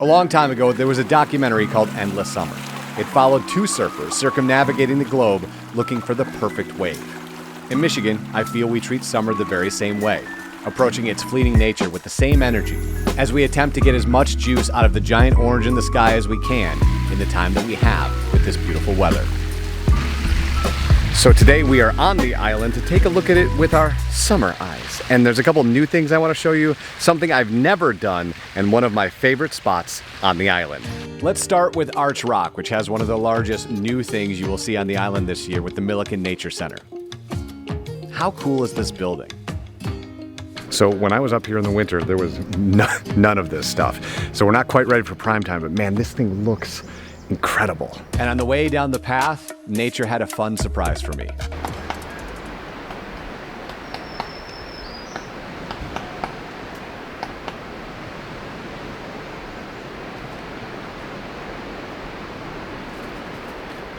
A long time ago, there was a documentary called Endless Summer. It followed two surfers circumnavigating the globe looking for the perfect wave. In Michigan, I feel we treat summer the very same way, approaching its fleeting nature with the same energy, as we attempt to get as much juice out of the giant orange in the sky as we can in the time that we have with this beautiful weather. So today we are on the island to take a look at it with our summer eyes. And there's a couple new things I want to show you, something I've never done, and one of my favorite spots on the island. Let's start with Arch Rock, which has one of the largest new things you will see on the island this year with the Milliken Nature Center. How cool is this building? So when I was up here in the winter, there was none of this stuff. So we're not quite ready for prime time, but man, this thing looks incredible. And on the way down the path, nature had a fun surprise for me.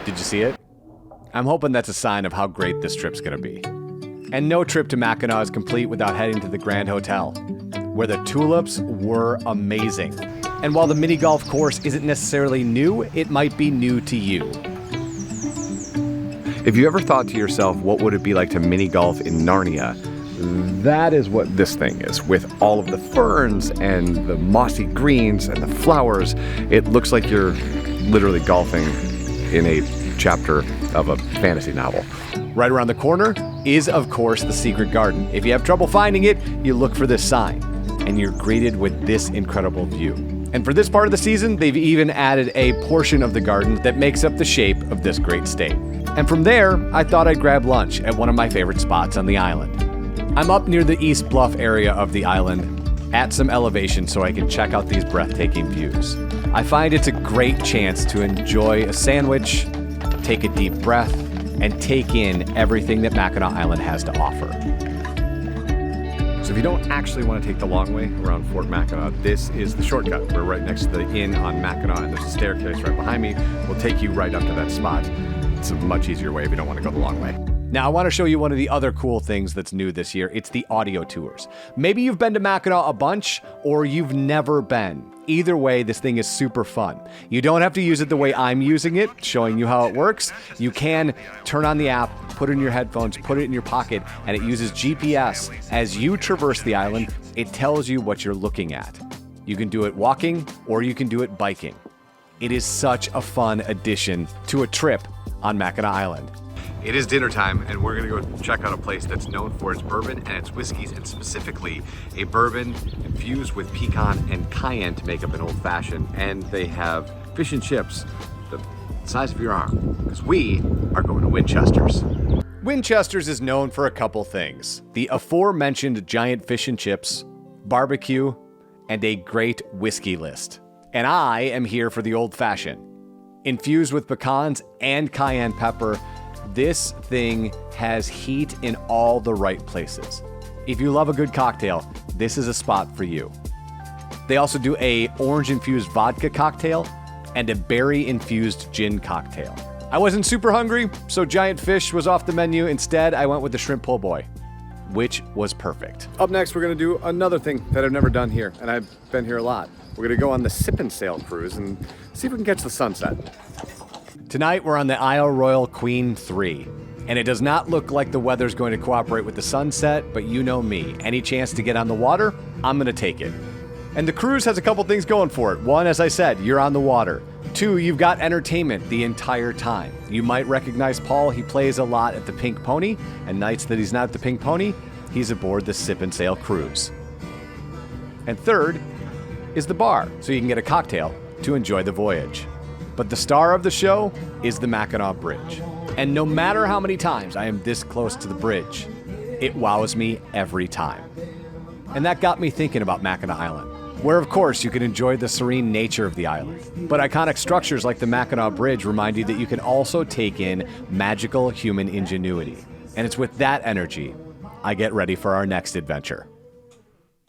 Did you see it? I'm hoping that's a sign of how great this trip's gonna be. And no trip to Mackinac is complete without heading to the Grand Hotel, where the tulips were amazing. And while the mini golf course isn't necessarily new, it might be new to you. If you ever thought to yourself, what would it be like to mini golf in Narnia? That is what this thing is, with all of the ferns and the mossy greens and the flowers. It looks like you're literally golfing in a chapter of a fantasy novel. Right around the corner is, of course, the secret garden. If you have trouble finding it, you look for this sign, and you're greeted with this incredible view. And for this part of the season, they've even added a portion of the garden that makes up the shape of this great state. And from there, I thought I'd grab lunch at one of my favorite spots on the island. I'm up near the East Bluff area of the island at some elevation so I can check out these breathtaking views. I find it's a great chance to enjoy a sandwich, take a deep breath, and take in everything that Mackinac Island has to offer. So if you don't actually want to take the long way around Fort Mackinac, this is the shortcut. We're right next to the inn on Mackinac, and there's a staircase right behind me. We'll take you right up to that spot. It's a much easier way if you don't want to go the long way. Now, I want to show you one of the other cool things that's new this year. It's the audio tours. Maybe you've been to Mackinac a bunch, or you've never been. Either way, this thing is super fun. You don't have to use it the way I'm using it, showing you how it works. You can turn on the app, put it in your headphones, put it in your pocket, and it uses GPS. As you traverse the island, it tells you what you're looking at. You can do it walking, or you can do it biking. It is such a fun addition to a trip on Mackinac Island. It is dinner time, and we're gonna go check out a place that's known for its bourbon and its whiskeys, and specifically a bourbon infused with pecan and cayenne to make up an old fashioned. And they have fish and chips the size of your arm, because we are going to Winchester's. Winchester's is known for a couple things: the aforementioned giant fish and chips, barbecue, and a great whiskey list. And I am here for the old fashioned. Infused with pecans and cayenne pepper, this thing has heat in all the right places. If you love a good cocktail, this is a spot for you. They also do a orange-infused vodka cocktail and a berry-infused gin cocktail. I wasn't super hungry, so giant fish was off the menu. Instead, I went with the shrimp po' boy, which was perfect. Up next, we're gonna do another thing that I've never done here, and I've been here a lot. We're gonna go on the Sip and Sail cruise and see if we can catch the sunset. Tonight, we're on the Isle Royal Queen 3, and it does not look like the weather's going to cooperate with the sunset, but you know me. Any chance to get on the water, I'm gonna take it. And the cruise has a couple things going for it. One, as I said, you're on the water. Two, you've got entertainment the entire time. You might recognize Paul. He plays a lot at the Pink Pony, and nights that he's not at the Pink Pony, he's aboard the Sip and Sail cruise. And third is the bar, so you can get a cocktail to enjoy the voyage. But the star of the show is the Mackinac Bridge. And no matter how many times I am this close to the bridge, it wows me every time. And that got me thinking about Mackinac Island, where of course you can enjoy the serene nature of the island. But iconic structures like the Mackinac Bridge remind you that you can also take in magical human ingenuity. And it's with that energy I get ready for our next adventure.